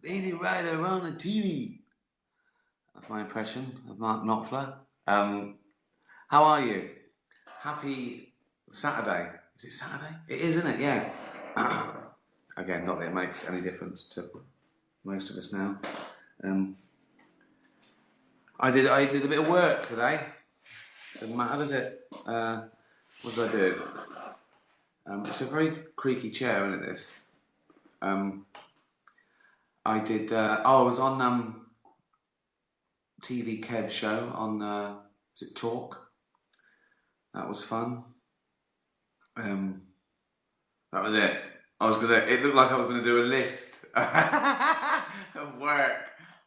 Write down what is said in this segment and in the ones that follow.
Lady Rider on the TV. That's my impression of Mark Knopfler. How are you? Happy Saturday. Is it Saturday? It is, isn't it? Yeah. Again, not that it makes any difference to most of us now. I did a bit of work today. Doesn't matter, does it? What did I do? It's a very creaky chair, isn't it? This. I did. I was on TV Kev show on. Is it Talk? That was fun. That was it. It looked like I was gonna do a list of work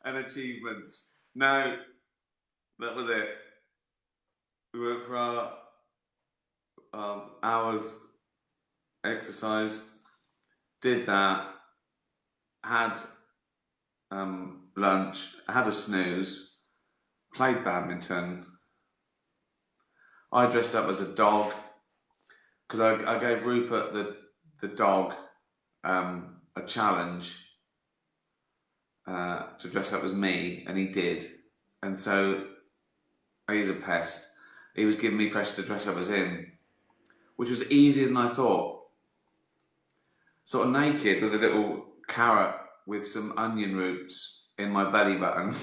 and achievements. No, that was it. We went for our hours exercise, did that, had lunch, had a snooze, played badminton. I dressed up as a dog because I gave Rupert the dog a challenge to dress up as me, and he did. And so he's a pest. He was giving me pressure to dress up as him, which was easier than I thought. Sort of naked with a little carrot with some onion roots in my belly button,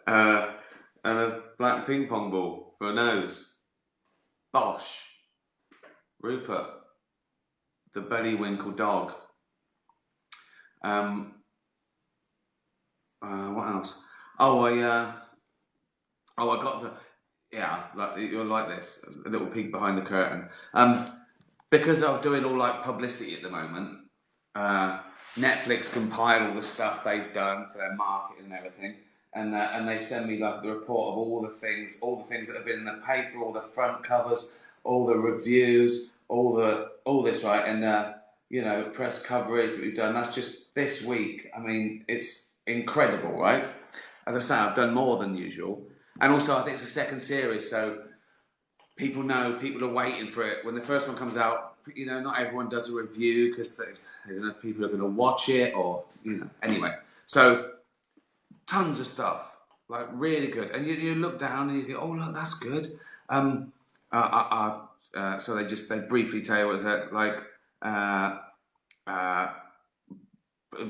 and a black ping pong ball for a nose. Bosh. Rupert, the bellywinkle dog. What else? I got the, yeah, like you're like this, a little peek behind the curtain. Because I'm doing all like publicity at the moment, Netflix compile all the stuff they've done for their marketing and everything, and they send me like the report of all the things that have been in the paper, all the front covers, all the reviews, all this, right, and press coverage that we've done. That's just this week. I mean, it's incredible, right? As I say, I've done more than usual, and also I think it's a second series, so people are waiting for it. When the first one comes out, not everyone does a review because they don't know if people are going to watch it or, anyway. So, tons of stuff, like really good. And you look down and you think, oh, look, that's good. So they briefly tell you what it's like,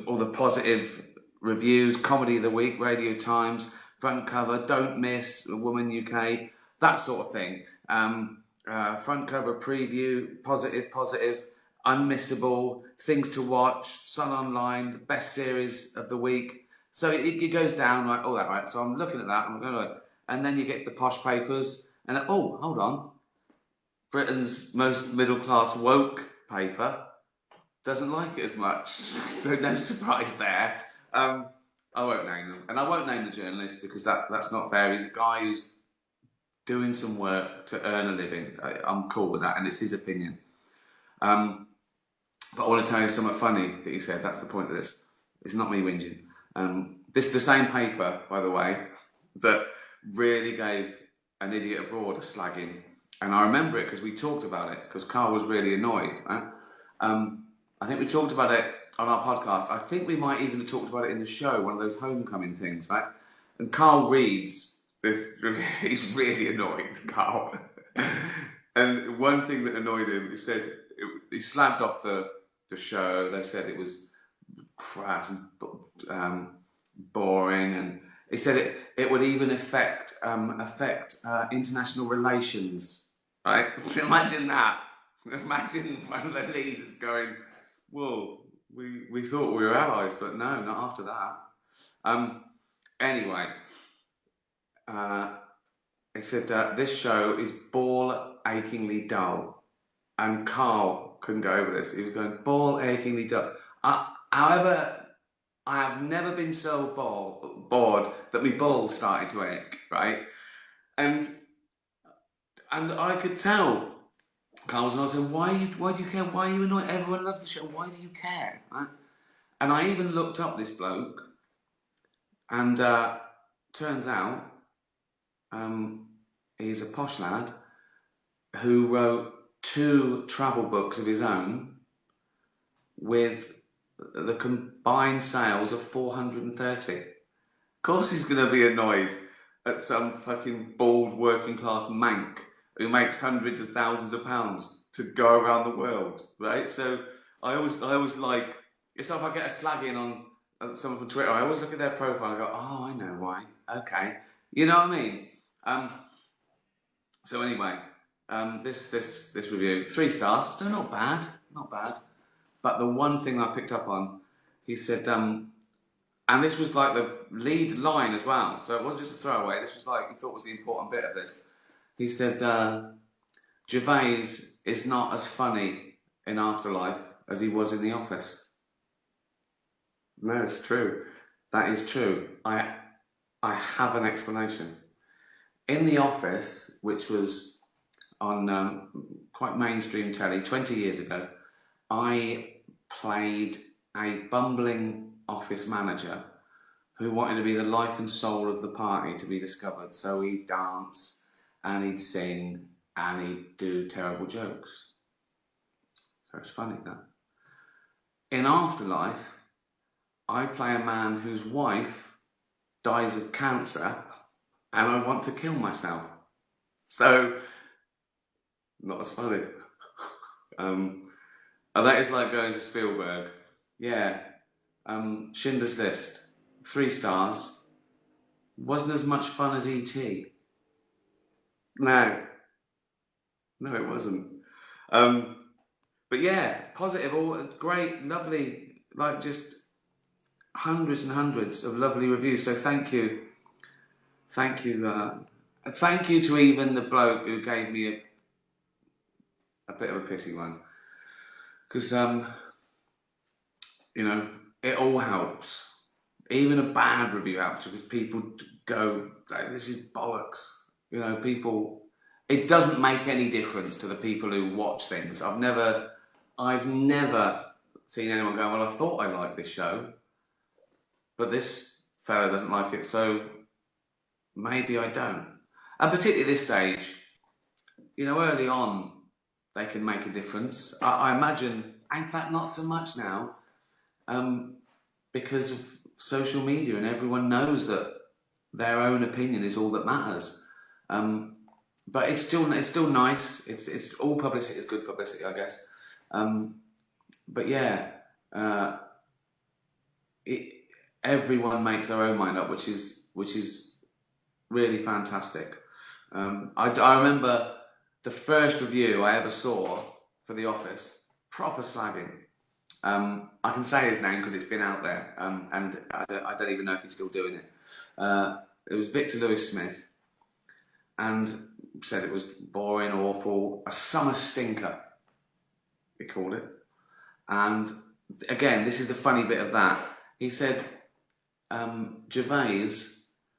all the positive reviews, comedy of the week, Radio Times, front cover, don't miss, Woman UK, that sort of thing. Front cover preview, positive, unmissable, things to watch, Sun Online, the best series of the week. So it goes down, like all that, right? So I'm looking at that, and then you get to the posh papers, and oh, hold on. Britain's most middle class woke paper doesn't like it as much, so no surprise there. I won't name them, and I won't name the journalist because that's not fair. He's a guy who's doing some work to earn a living. I'm cool with that, and it's his opinion. But I want to tell you something funny that he said. That's the point of this. It's not me whinging. This is the same paper, by the way, that really gave An Idiot Abroad a slagging. And I remember it because we talked about it, because Carl was really annoyed. Right? I think we talked about it on our podcast. I think we might even have talked about it in the show, one of those homecoming things, right? And Carl reads this, he's really annoyed, Carl. And one thing that annoyed him, he said, he slagged off the show. They said it was crass and boring, and he said it would even affect international relations, right? Imagine that. Imagine one of the leaders going, whoa, we thought we were allies, but no, not after that. Anyway, he said this show is ball-achingly dull. And Carl couldn't go over this. He was going, ball-achingly dull. However, I have never been so bored that my balls started to ache, right? And I could tell Carl was annoyed. I said, why do you care? Why are you annoyed? Everyone loves the show. Why do you care? Right? And I even looked up this bloke, and turns out he's a posh lad who wrote 2 travel books of his own with the combined sales of 430. Of course he's going to be annoyed at some fucking bald working class mank who makes hundreds of thousands of pounds to go around the world, right? So I always like, it's like if I get a slag in on someone from Twitter, I always look at their profile and go, oh, I know why. Okay. You know what I mean? So anyway, this review, 3 stars, so not bad, not bad. But the one thing I picked up on, he said, and this was like the lead line as well, so it wasn't just a throwaway, this was like, he thought was the important bit of this. He said, Gervais is not as funny in Afterlife as he was in The Office. No, it's true. That is true. I have an explanation. In The Office, which was on quite mainstream telly 20 years ago, I played a bumbling office manager who wanted to be the life and soul of the party to be discovered. So he'd dance and he'd sing and he'd do terrible jokes. So it's funny that. In Afterlife, I play a man whose wife dies of cancer and I want to kill myself. So, not as funny. And that is like going to Spielberg. Yeah, Schindler's List, 3 stars. Wasn't as much fun as E.T. No, it wasn't. But yeah, positive, all great, lovely, like just hundreds and hundreds of lovely reviews. So thank you thank you to even the bloke who gave me a bit of a pissy one, because you know, it all helps. Even a bad review helps because people go, this is bollocks. You know, people, it doesn't make any difference to the people who watch things. I've never seen anyone go, well, I thought I liked this show, but this fella doesn't like it, so maybe I don't. And particularly at this stage, you know, early on, they can make a difference. I imagine, in fact, not so much now, because of social media and everyone knows that their own opinion is all that matters. But it's still nice. It's all publicity is good publicity, I guess. But yeah, everyone makes their own mind up, which is really fantastic. I remember the first review I ever saw for The Office, proper slagging. I can say his name because it's been out there, and I don't even know if he's still doing it. It was Victor Lewis Smith, and said it was boring, awful, a summer stinker, he called it. And again, this is the funny bit of that. He said Gervais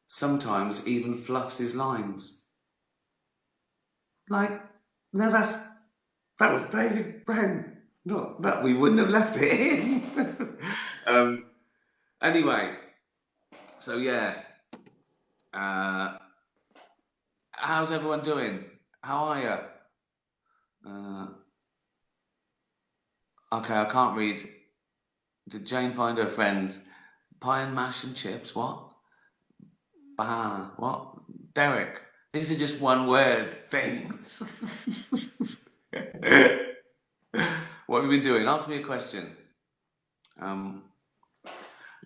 sometimes even fluffs his lines. Like, no, that was David Brent. Not that we wouldn't have left it in. Anyway, so yeah. How's everyone doing? How are you? Okay, I can't read. Did Jane find her friends? Pie and mash and chips, what? Bah, what? Derek, these are just one word things. What have you been doing? Ask me a question.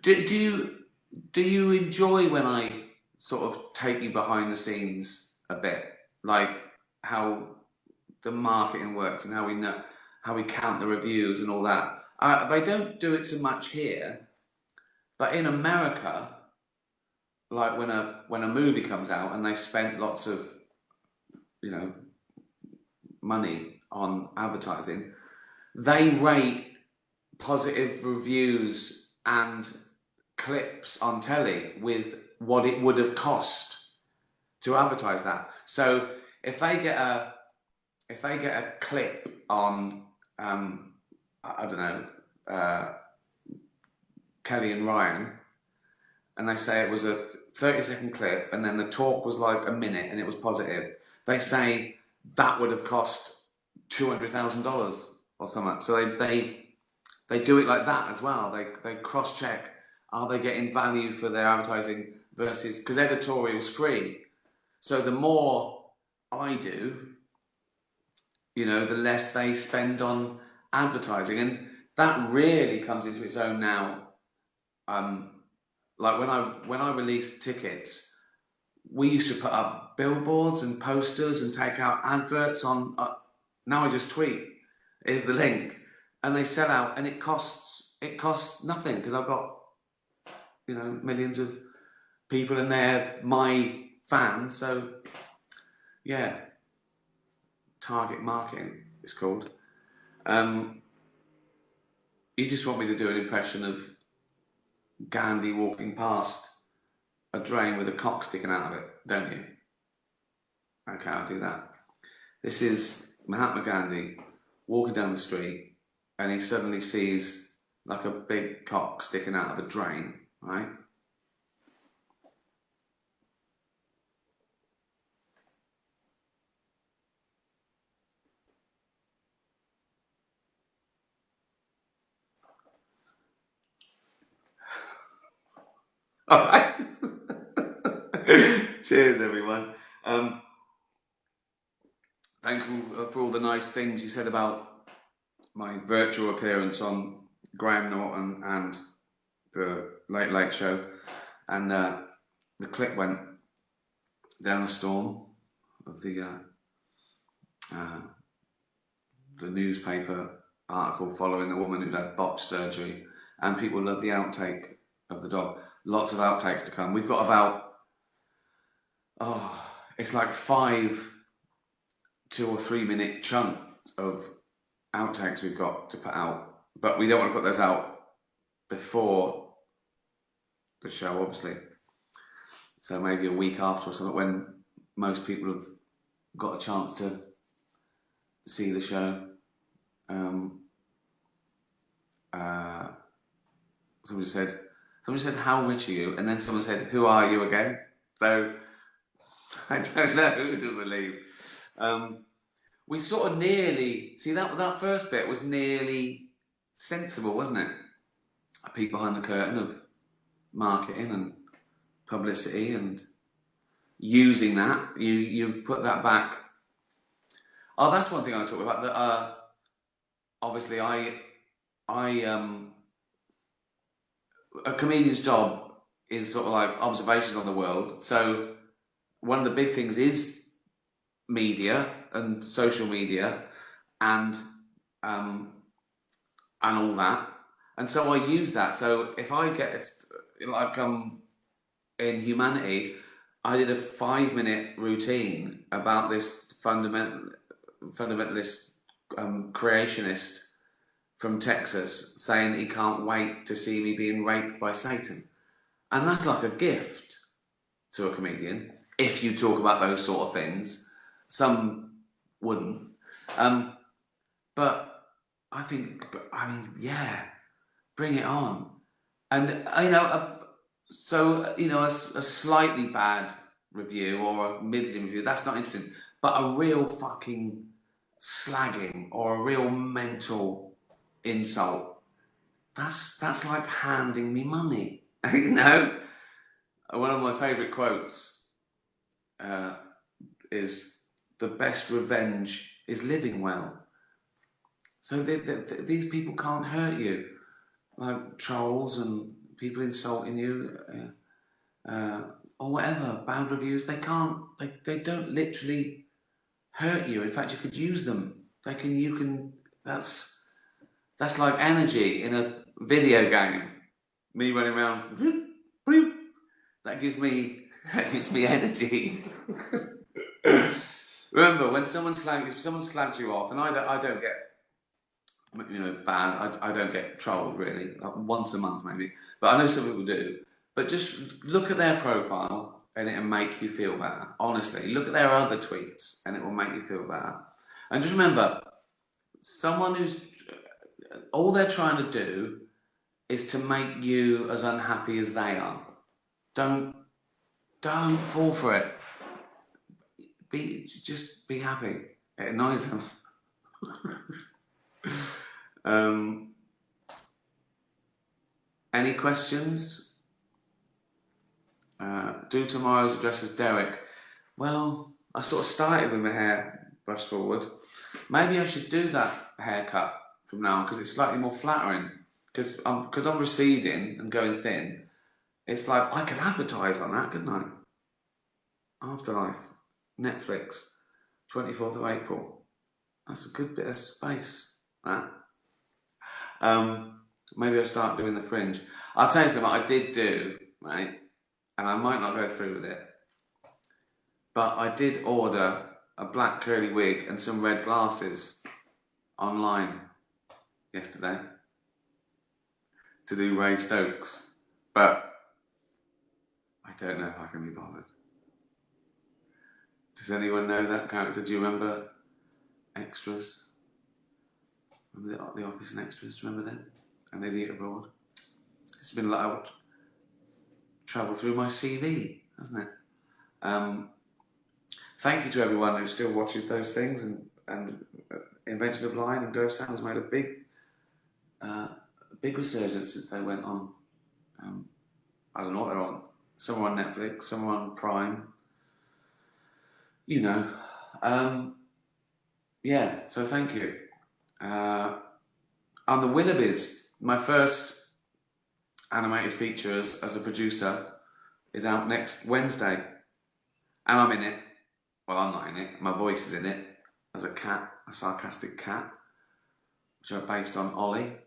Do you enjoy when I sort of take you behind the scenes a bit, like how the marketing works and how we count the reviews and all that? They don't do it so much here, but in America, like when a movie comes out and they've spent lots of, you know, money on advertising, they rate positive reviews and clips on telly with what it would have cost to advertise that. So if they get a clip on I don't know, Kelly and Ryan, and they say it was a 30-second clip and then the talk was like a minute and it was positive, they say that would have cost $200,000 or something. So they They do it like that as well. They cross check, are they getting value for their advertising versus, because editorial's free. So the more I do, the less they spend on advertising, and that really comes into its own now. Like when I released tickets, we used to put up billboards and posters and take out adverts on. Now I just tweet, here's the link, and they sell out, and it costs nothing because I've got millions of people and they're my fans. So yeah, target marketing it's called. You just want me to do an impression of Gandhi walking past a drain with a cock sticking out of it, don't you? Okay, I'll do that. This is Mahatma Gandhi walking down the street and he suddenly sees like a big cock sticking out of a drain, right? All right. Cheers, everyone. Thank you for all the nice things you said about my virtual appearance on Graham Norton and the Late Late Show. And the clip went down a storm of the newspaper article following a woman who'd had botched surgery, and people love the outtake of the dog. Lots of outtakes to come. We've got about it's like 5 2 or 3 minute chunks of outtakes we've got to put out, but we don't want to put those out before the show, obviously. So maybe a week after or something, when most people have got a chance to see the show. Somebody said, how rich are you? And then someone said, who are you again? So I don't know who to believe. We sort of nearly, see that first bit was nearly sensible, wasn't it? A peek behind the curtain of marketing and publicity and using that. You put that back. Oh, that's one thing I talked about. That obviously a comedian's job is sort of like observations on the world. So one of the big things is media and social media and all that. And so I use that. So if I get like in Humanity, I did a 5-minute routine about this fundamentalist creationist from Texas saying that he can't wait to see me being raped by Satan. And that's like a gift to a comedian, if you talk about those sort of things. Some wouldn't. But I think, yeah, bring it on. And, a slightly bad review or a middling review, that's not interesting. But a real fucking slagging or a real mental insult, that's like handing me money. One of my favourite quotes is, the best revenge is living well. So these people can't hurt you, like trolls and people insulting you or whatever, bad reviews. They can't. They don't literally hurt you. In fact, you could use them. You can. That's like energy in a video game. Me running around. That gives me energy. Remember, when someone slags you off, and I don't get bad. I don't get trolled really, like once a month maybe, but I know some people do. But just look at their profile and it'll make you feel better. Honestly, look at their other tweets and it will make you feel better. And just remember, someone who's all they're trying to do is to make you as unhappy as they are. Don't fall for it. Just be happy. It annoys them. Any questions? Do tomorrow's address as Derek. Well, I sort of started with my hair brushed forward. Maybe I should do that haircut from now on because it's slightly more flattering. Because I'm receding and going thin. It's like I could advertise on that, couldn't I? Afterlife, Netflix, 24th of April. That's a good bit of space. That. Maybe I'll start doing the fringe. I'll tell you something I did do, right? And I might not go through with it. But I did order a black curly wig and some red glasses online yesterday to do Ray Stokes. But I don't know if I can be bothered. Does anyone know that character? Do you remember Extras? Remember the Office and Extras? Do you remember them? An Idiot Abroad. It's been like I would travel through my CV, hasn't it? Thank you to everyone who still watches those things, and Invention of Lying and Ghost Town has made a big resurgence since they went on. I don't know what they're on. Some are on Netflix, some are on Prime. You know. Yeah, so thank you. On the Willoughbys, my first animated feature as a producer is out next Wednesday. And I'm in it. Well, I'm not in it. My voice is in it as a cat, a sarcastic cat, which are based on Ollie.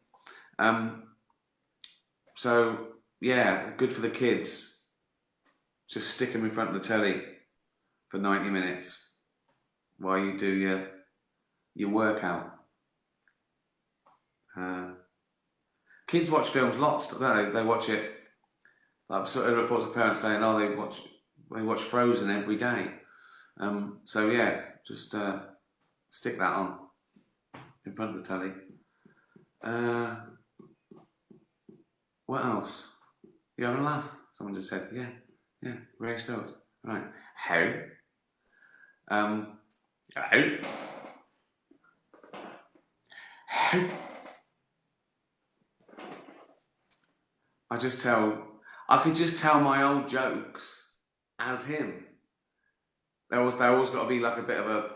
So, yeah, good for the kids. Just stick them in front of the telly for 90 minutes while you do your workout. Kids watch films lots, don't they? They watch it. Like sort of reports of parents saying, "Oh, they watch Frozen every day." So yeah, just stick that on in front of the telly. What else? You having a laugh? Someone just said, "Yeah, Ray Stokes." Right. How? How? How? I could just tell my old jokes as him. They always got to be like a bit of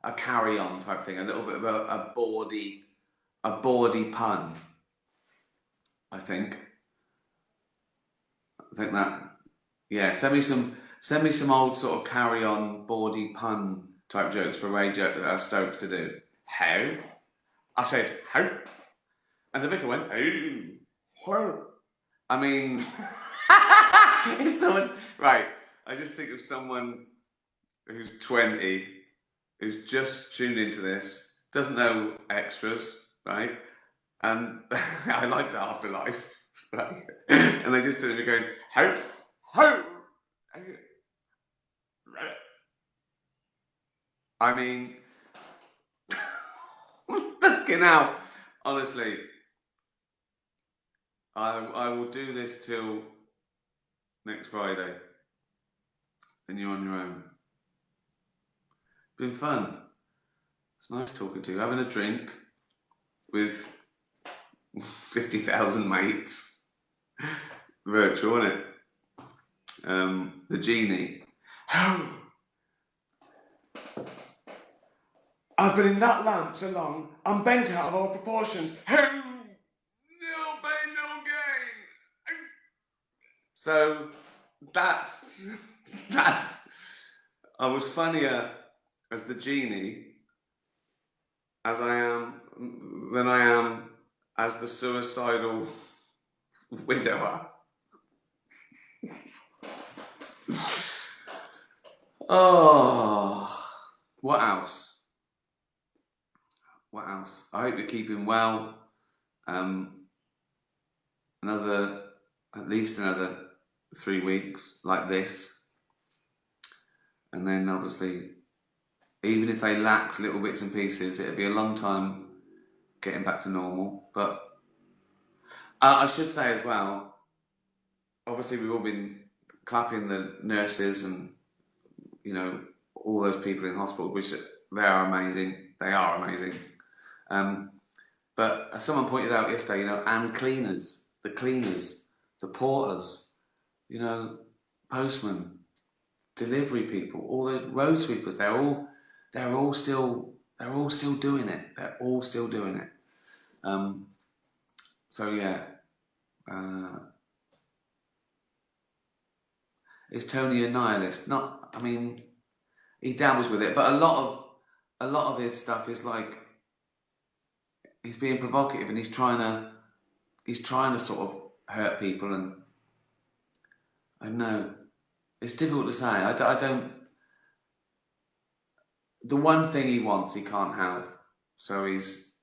a carry-on type thing, a little bit of a bawdy pun. I think that, yeah. Send me some old sort of carry-on bawdy pun type jokes for Ray Stokes to do. How? I said how, and the vicar went how. I mean, if someone's right, I just think of someone who's 20, who's just tuned into this, doesn't know Extras, right? And I liked Afterlife, right? And they just started going, how? I mean, fucking hell, honestly. I will do this till next Friday, and you're on your own. Been fun. It's nice talking to you. Having a drink with 50,000 mates. Virtual, isn't it? The genie. I've been in that lamp so long, I'm bent out of all proportions. No pain, no gain. So that's I was funnier as the genie than I am as the suicidal widower. Oh, what else? I hope you're keeping well. At least another 3 weeks like this, and then obviously, even if they lax little bits and pieces, it'll be a long time getting back to normal. But I should say as well, obviously we've all been clapping the nurses and all those people in hospital, which they are amazing. But as someone pointed out yesterday, and cleaners, the cleaners, the porters, you know, postmen, delivery people, all those road sweepers. They're all still doing it. They're all still doing it. So yeah, is Tony a nihilist? Not. I mean, he dabbles with it, but a lot of his stuff is like he's being provocative and he's trying to sort of hurt people, and I don't know. It's difficult to say. I don't. The one thing he wants, he can't have, so he's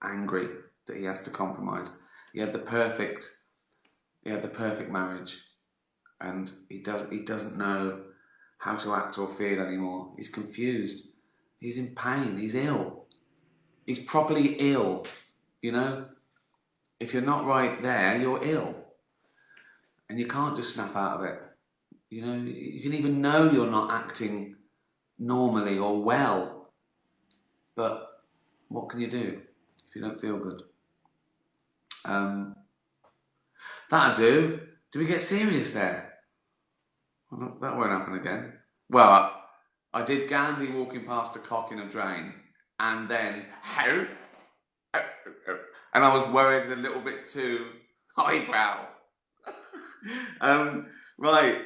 angry that he has to compromise. He had the perfect marriage, and he doesn't know how to act or feel anymore. He's confused. He's in pain. He's ill. He's properly ill. You know, if you're not right there, you're ill, and you can't just snap out of it. You know, you can even know you're not acting normally or well, but what can you do if you don't feel good? That'll do. Do we get serious there? Well, that won't happen again. Well, I did Gandhi walking past a cock in a drain, and then and I was worried a little bit too highbrow. Right.